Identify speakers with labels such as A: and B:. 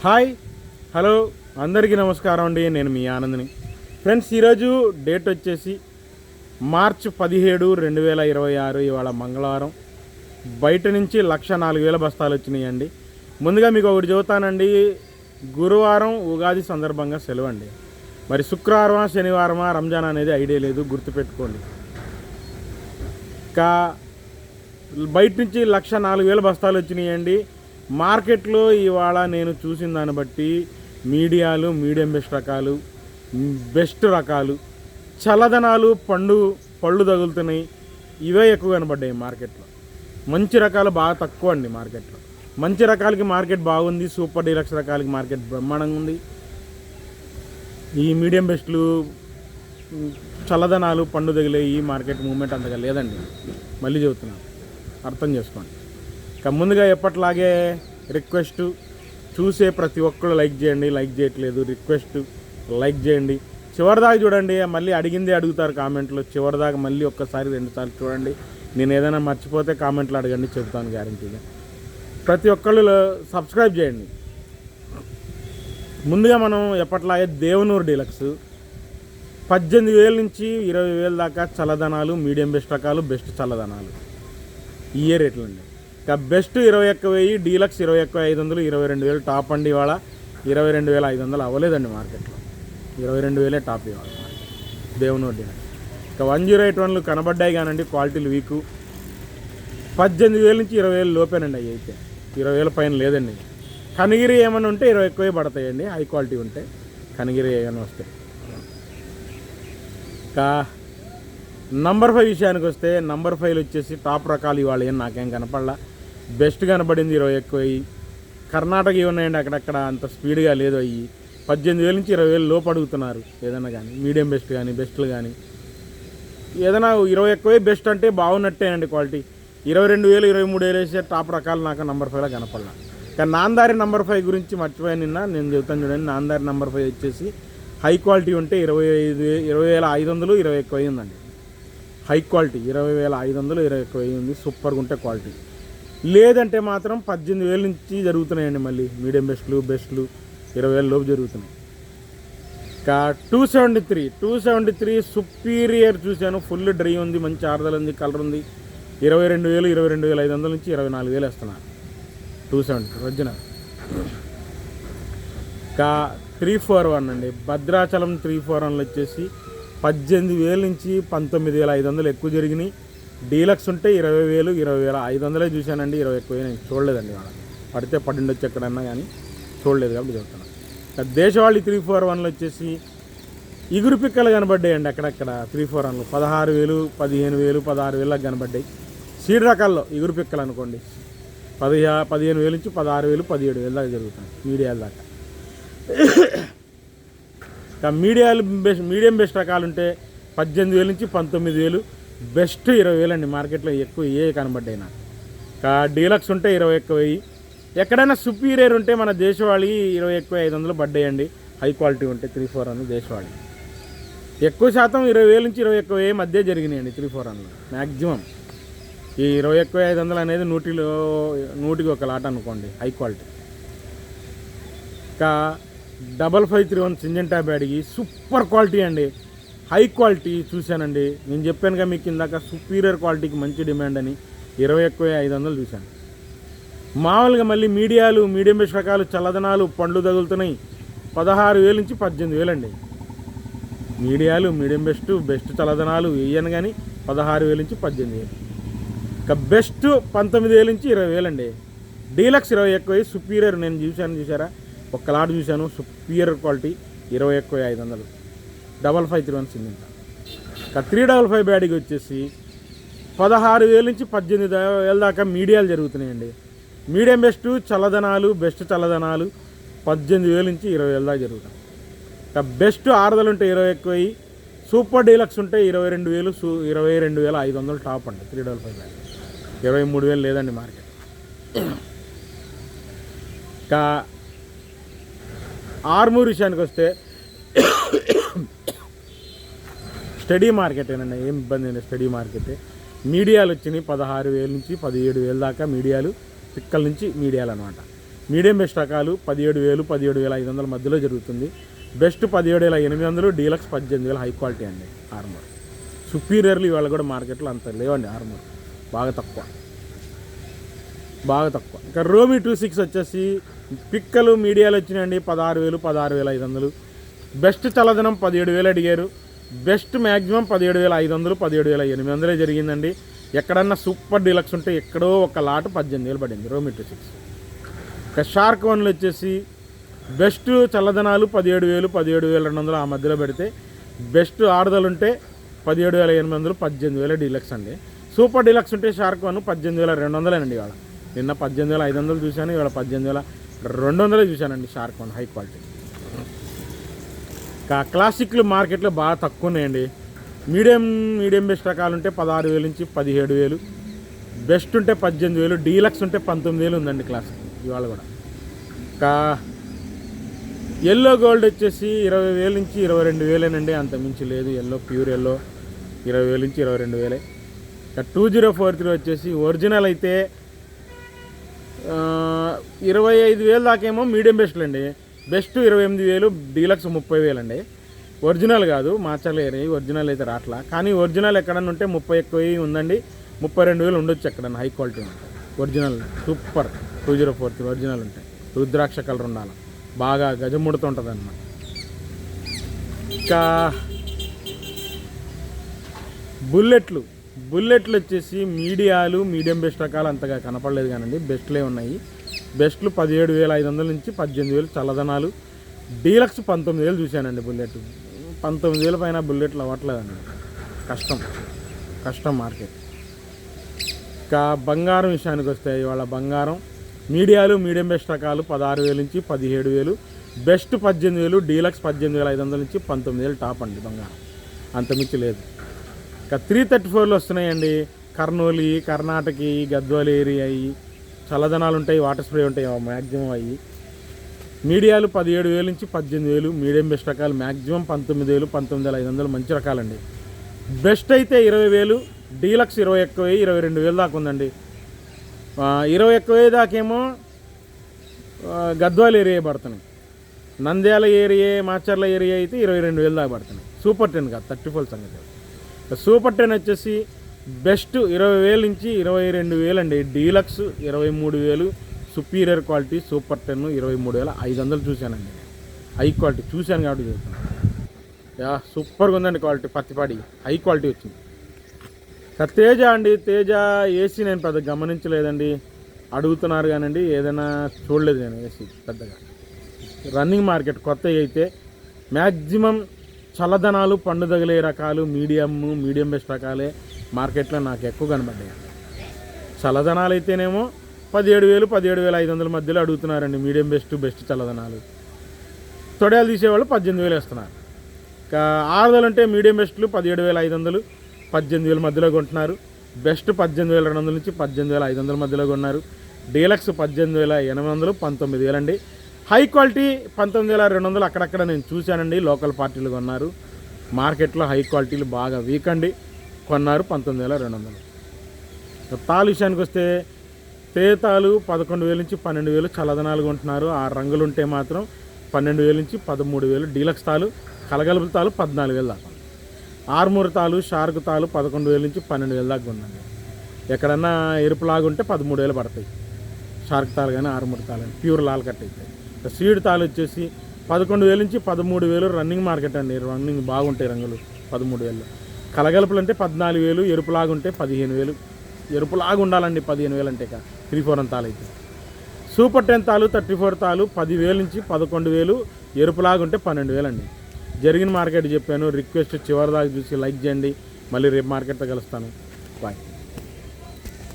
A: Hi hello అందరికీ నమస్కారం అండి. నేను మీ ఆనంద్ని. ఫ్రెండ్స్, ఈరోజు డేట్ వచ్చేసి మార్చి 17, 2026. ఇవాళ మంగళవారం. బయట నుంచి 1,04,000 బస్తాలు వచ్చినాయండి. ముందుగా మీకు ఒకటి చెబుతానండి, గురువారం ఉగాది సందర్భంగా సెలవు అండి. మరి శుక్రవారమా శనివారమా రంజాన్ అనేది ఐడియా లేదు, గుర్తుపెట్టుకోండి. ఇంకా బయట నుంచి 1,04,000 బస్తాలు వచ్చినాయండి. మార్కెట్లో ఇవాళ నేను చూసిన దాన్ని బట్టి మీడియాలు, మీడియం బెస్ట్ రకాలు, బెస్ట్ రకాలు, చల్లదనాలు, పళ్ళు తగులుతున్నాయి, ఇవే ఎక్కువ కనబడ్డాయి మార్కెట్లో. మంచి రకాలు బాగా తక్కువ అండి మార్కెట్లో. మంచి రకాలకి మార్కెట్ బాగుంది, సూపర్ డీలక్స్ రకాలకి మార్కెట్ బ్రహ్మాండంగా ఉంది. ఈ మీడియం బెస్ట్లు, చల్లదనాలు, పండు తగిలే ఈ మార్కెట్ మూవ్మెంట్ అంతగా లేదండి. మళ్ళీ చెబుతున్నాను, అర్థం చేసుకోండి. ఇక ముందుగా ఎప్పట్లాగే రిక్వెస్ట్, చూసే ప్రతి ఒక్కరు లైక్ చేయండి. లైక్ చేయట్లేదు, రిక్వెస్ట్ లైక్ చేయండి. చివరిదాకా చూడండి. మళ్ళీ అడిగిందే అడుగుతారు కామెంట్లో. చివరిదాకా మళ్ళీ ఒక్కసారి 2 సార్లు చూడండి. నేను ఏదైనా మర్చిపోతే కామెంట్లో అడగండి, చెబుతాను గ్యారంటీగా. ప్రతి ఒక్కళ్ళు సబ్స్క్రైబ్ చేయండి. ముందుగా మనం ఎప్పట్లాగే దేవనూరు డీలక్స్ 18,000 నుంచి 20,000 దాకా చల్లదనాలు, మీడియం బెస్ట్ రకాలు, బెస్ట్ చల్లదనాలు ఈ రేట్లు అండి. ఇక బెస్ట్ 21,000, డీలక్స్ 21,500, 22,000 టాప్ అండి. ఇవాళ 22,500 అవ్వలేదండి మార్కెట్లో. 22,000 టాప్ ఇవాళ దేవనూరు డీలక్స్. ఇక 1081 కనబడ్డాయి కానండి, క్వాలిటీలు వీకు. 18,000 నుంచి 20,000 లోపేనండి. అవి అయితే 20,000 పైన లేదండి. కనిగిరి ఏమైనా ఉంటే 20 ఎక్కువే పడతాయండి, హై క్వాలిటీ ఉంటే. కనిగిరి ఏమైనా వస్తాయి. ఇంకా నంబర్ 5 విషయానికి వస్తే, నంబర్ 5 వచ్చేసి టాప్ రకాలు ఇవాళ ఏం నాకేం కనపడలా. బెస్ట్ కనబడింది 20 ఎక్కువ. కర్ణాటక ఉన్నాయండి, అక్కడక్కడ అంత స్పీడ్గా లేదు. అయ్యి 18,000 నుంచి 20,000 లోపు అడుగుతున్నారు ఏదైనా కానీ, మీడియం బెస్ట్ కానీ, బెస్ట్లు కానీ. ఏదైనా 20 ఎక్కువే బెస్ట్ అంటే బాగున్నట్టేనండి క్వాలిటీ. 22,000, 23,000 వేసే టాప్ రకాలు నాకు నంబర్ 5లో కనపడలా. కానీ నాందారి నంబర్ 5 గురించి మర్చిపోయాను నిన్న, నేను చెబుతాను చూడండి. నాందారి నంబర్ 5 వచ్చేసి హై క్వాలిటీ ఉంటే 20,500, 20 ఎక్కువ ఉందండి. హై క్వాలిటీ 20,500, 20 ఎక్కువ ఉంది. సూపర్గా ఉంటే క్వాలిటీ. లేదంటే మాత్రం 18,000 నుంచి జరుగుతున్నాయండి. మళ్ళీ మీడియం బెస్ట్లు, బెస్ట్లు 20,000 లోపు జరుగుతున్నాయి. ఇంకా 273 సుపీరియర్ చూశాను. ఫుల్ డ్రై ఉంది, మంచి ఆర్దలు ఉంది, కలర్ ఉంది. 22,000, 22,500 నుంచి 24,000 వేస్తున్నారు 273 ఒరిజినల్. ఇంకా 341 అండి, భద్రాచలం 341 వచ్చేసి 18,000 నుంచి 19,500 ఎక్కువ జరిగినాయి. డీలక్స్ ఉంటే 20,000, 20,500 చూశానండి. 20 ఎక్కువ నేను చూడలేదండి. వాళ్ళ పడితే పడిండొచ్చు ఎక్కడన్నా, కానీ చూడలేదు కాబట్టి చెప్తున్నాను. దేశవాళీ 341 వచ్చేసి ఇగురు పిక్కలు కనబడ్డాయండి అక్కడక్కడ. 341 16,000, 15,000, 16,000 కనబడ్డాయి. సీడ్ రకాల్లో ఇగురు పిక్కలు అనుకోండి 15,000 నుంచి 16,000, 17,000 దాకా జరుగుతాయి మీడియాల దాకా. ఇంకా మీడియం బెస్ట్ రకాలు ఉంటే 18,000 నుంచి 19,000, బెస్ట్ 20,000 అండి. మార్కెట్లో ఎక్కువ ఏ కనబడ్డాయి నాకు. ఇంకా డీలక్స్ ఉంటే 20 ఎక్కువ. ఎక్కడైనా సుపీరియర్ ఉంటే మన దేశవాళీ 20 ఎక్కువ 500 పడ్డాయండి. హై క్వాలిటీ ఉంటే 341 దేశవాళీ ఎక్కువ శాతం 20,000 నుంచి 20 ఎక్కువ మధ్య జరిగినాయండి. 341లో మ్యాక్సిమం ఈ 20 ఎక్కువ 500 అనేది 100కి ఒక లాట్ అనుకోండి, హై క్వాలిటీ. ఇంకా 5531 సింజెంటా బ్యాడ్కి సూపర్ క్వాలిటీ అండి, హై క్వాలిటీ చూశానండి. నేను చెప్పానుగా మీకు ఇందాక, సుపీరియర్ క్వాలిటీకి మంచి డిమాండ్ అని. 20 ఎక్కువ 500 చూశాను. మామూలుగా మళ్ళీ మీడియం బెస్ట్ రకాలు, చల్లదనాలు, పండ్లు తగులుతున్నాయి 16,000 నుంచి 18,000 అండి. మీడియం బెస్ట్ చల్లదనాలు వేయను కానీ 16,000 నుంచి 18,000. ఇక బెస్ట్ 19,000 నుంచి 20,000 అండి. డీలక్స్ 20 ఎక్కువ. సుపీరియర్ నేను చూసారా, ఒక్క లాట్ చూశాను. సుపీరియర్ క్వాలిటీ 20 ఎక్కువ 500. 5531 సింజెంటా. ఇక 355 బ్యాడ్కి వచ్చేసి 16,000 నుంచి 18,000 దాకా మీడియాలు జరుగుతున్నాయండి. మీడియం బెస్ట్ చల్లదనాలు, బెస్ట్ చల్లదనాలు 18,000 నుంచి 20,000 దాకా జరుగుతాయి. ఇక బెస్ట్ ఆరుదలు ఉంటే 20 ఎక్కువ. సూపర్ డీలక్స్ ఉంటే 22,000, 22,500 టాప్ అండి. 355 బ్యాడ్ 23,000 లేదండి మార్కెట్. ఇంకా ఆర్మూర్ విషయానికి వస్తే స్టడీ మార్కెటేనండి, ఏం ఇబ్బంది అండి. స్టడీ మార్కెటే. మీడియాలు వచ్చినాయి 16,000 నుంచి 17,000 దాకా మీడియాలు, పిక్కల నుంచి మీడియాలు అనమాట. మీడియం బెస్ట్ రకాలు 17,000 17,500 మధ్యలో జరుగుతుంది. బెస్ట్ 17,800, డీలక్స్ 18,000 హై క్వాలిటీ అండి. ఆర్మర్ సుపీరియర్లు ఇవాళ కూడా మార్కెట్లో అంత లేవండి. ఆర్మర్ బాగా తక్కువ. ఇంకా రోమి 26 వచ్చేసి పిక్కలు మీడియాలు వచ్చినాయండి. 16,000 16,500. బెస్ట్ చల్లదనం 17,000 అడిగారు. బెస్ట్ మ్యాక్సిమం 17,500 17,800 జరిగిందండి. ఎక్కడన్నా సూపర్ డీలక్స్ ఉంటే ఎక్కడో ఒక లాట్ 18,000 పడింది రోమి 26. ఇక షార్క్ వన్లు వచ్చేసి బెస్ట్ చల్లదనాలు 17,000 17,200 ఆ మధ్యలో పెడితే బెస్ట్ ఆరుదలు ఉంటే 17,800 18,000 డీలక్స్ అండి. సూపర్ డీలక్స్ ఉంటే షార్క్ వన్ 18,200 అండి. ఇవాళ నిన్న 18,500 చూశాను, ఇవాళ 18,200 చూశానండి షార్క్ వన్ హై క్వాలిటీ. క్లాసిక్లు మార్కెట్లో బాగా తక్కువ ఉన్నాయండి. మీడియం బెస్ట్ రకాలు ఉంటే 16,000 నుంచి 17,000, బెస్ట్ ఉంటే 18,000, డీలక్స్ ఉంటే 19,000 ఉందండి క్లాసిక్ ఇవాళ కూడా. ఇంకా ఎల్లో గోల్డ్ వచ్చేసి 20,000 నుంచి 22,000 అంత మించి లేదు. ఎల్లో ప్యూర్ ఎల్లో 20,000 నుంచి 22,000. ఇంకా 2043 వచ్చేసి ఒరిజినల్ అయితే 25,000 దాకేమో మీడియం బెస్ట్లు అండి. బెస్ట్ 28,000, డీలక్స్ 30,000 అండి. ఒరిజినల్ కాదు, మార్చలేరు. ఒరిజినల్ అయితే రాట్లా, కానీ ఒరిజినల్ ఎక్కడన్నా ఉంటే 30 ఎక్కువ ఉందండి. 32,000 ఉండొచ్చు ఎక్కడన్నా హై క్వాలిటీ ఉంటాయి. ఒరిజినల్ సూపర్ 2043 ఒరిజినల్ ఉంటాయి. రుద్రాక్ష కలర్ ఉండాలి, బాగా గజముడుతూ ఉంటుంది అన్నమాట. ఇంకా బుల్లెట్లు వచ్చేసి మీడియం బెస్ట్ రకాలు అంతగా కనపడలేదు కానండి, బెస్ట్లే ఉన్నాయి. బెస్ట్లు 17,500 నుంచి 18,000 చల్లదనాలు. డీలక్స్ 19,000 చూశానండి. బుల్లెట్ 19,000 పైన బుల్లెట్లు అవ్వట్లేదండి. కష్టం మార్కెట్. ఇంకా బంగారం విషయానికి వస్తే ఇవాళ బంగారం మీడియం బెస్ట్ రకాలు 16,000 నుంచి 17,000, బెస్ట్ 18,000, డీలక్స్ 18,500 నుంచి 19,000 టాప్ అండి బంగారం, అంతమించి లేదు. ఇంకా 334లో వస్తున్నాయండి. కర్నూలు, కర్ణాటక, గద్వాల ఏరియా అయ్యి చల్లదనాలు ఉంటాయి, వాటర్ స్ప్రే ఉంటాయి మ్యాక్సిమం అయ్యి. మీడియాలు 17,000 నుంచి 18,000, మీడియం బెస్ట్ రకాలు మ్యాక్సిమం 19,000 19,500 మంచి రకాలండి. బెస్ట్ అయితే 20,000, డీలక్స్ 21,000 22,000 దాకా ఉందండి. 21,000 దాకేమో గద్వాల ఏరియా పడుతున్నాయి. నంద్యాల ఏరియా, మాచర్ల ఏరియా అయితే 22,000 దాకా పడుతున్నాయి. సూపర్ 10 కాదు, 34 సంగతి. సూపర్ 10 వచ్చేసి బెస్ట్ 20,000 నుంచి 22,000 అండి. డీలక్స్ 23,000, సుపీరియర్ క్వాలిటీ సూపర్ 10 23,500 చూశానండి. హై క్వాలిటీ చూశాను కాబట్టి చెప్తాను. సూపర్గా ఉందండి క్వాలిటీ. పత్తిపాడి హై క్వాలిటీ వచ్చింది. తేజ అండి, తేజ ఏసీ నేను పెద్ద గమనించలేదండి. అడుగుతున్నారు కానండి, ఏదైనా చూడలేదు నేను ఏసీ పెద్దగా. రన్నింగ్ మార్కెట్ కొత్త అయితే మ్యాక్సిమం చల్లదనాలు పండు తగిలే రకాలు మీడియం బెస్ట్ రకాలే మార్కెట్లో నాకు ఎక్కువ కనబడ్డాయి. చల్లదనాలు అయితేనేమో 17,000 17,500 మధ్యలో అడుగుతున్నారండి. Medium best చల్లదనాలు. తొడయాలు తీసేవాళ్ళు 18,000 వేస్తున్నారు. ఇంకా ఆరుదలు అంటే మీడియం బెస్ట్లు 17,500 18,000 మధ్యలో కొంటున్నారు. బెస్ట్ 18,200 నుంచి 18,500 మధ్యలో కొన్నారు. డీలక్స్ 18,800 19,000 అండి. హై క్వాలిటీ 19,200 అక్కడక్కడ నేను చూశానండి. లోకల్ పార్టీలు కొన్నారు. మార్కెట్లో హై క్వాలిటీలు బాగా వీక్ అండి, కొన్నారు 19,200. తాలు విషయానికి వస్తే తేతాలు 11,000 నుంచి 12,000 చల్లదనాలు కొంటున్నారు. ఆ రంగులు ఉంటే మాత్రం 12,000 నుంచి 13,000. డీలక్స్ తాలు కలగలుపు తాలు 14,000 దాకా. ఆర్మూర్ తాలు షార్క్ తాలు 11,000 నుంచి 12,000 దాకా ఉందండి. ఎక్కడన్నా ఎరుపులాగుంటే 13,000 పడతాయి షార్క్ తాలు కానీ ఆర్మూర్ తాలు కానీ ప్యూర్ లాల్ కట్ అయితే. సీడ్ తాలు వచ్చేసి 11,000 నుంచి 13,000 రన్నింగ్ మార్కెట్ అండి. రన్నింగ్ బాగుంటాయి రంగులు 13,000. కలగలుపులు అంటే 14,000, ఎరుపులాగుంటే 15,000. ఎరుపులాగా ఉండాలండి 15,000 అంటే 3-4 తాలు అయితే. సూపర్ 10 తాలు 34 తాలు 10,000 నుంచి 11,000, ఎరుపులాగుంటే 12,000 అండి. జరిగిన మార్కెట్ చెప్పాను. రిక్వెస్ట్ చివరి దాకా చూసి లైక్ చేయండి. మళ్ళీ రేపు మార్కెట్తో కలుస్తాను. బాయ్.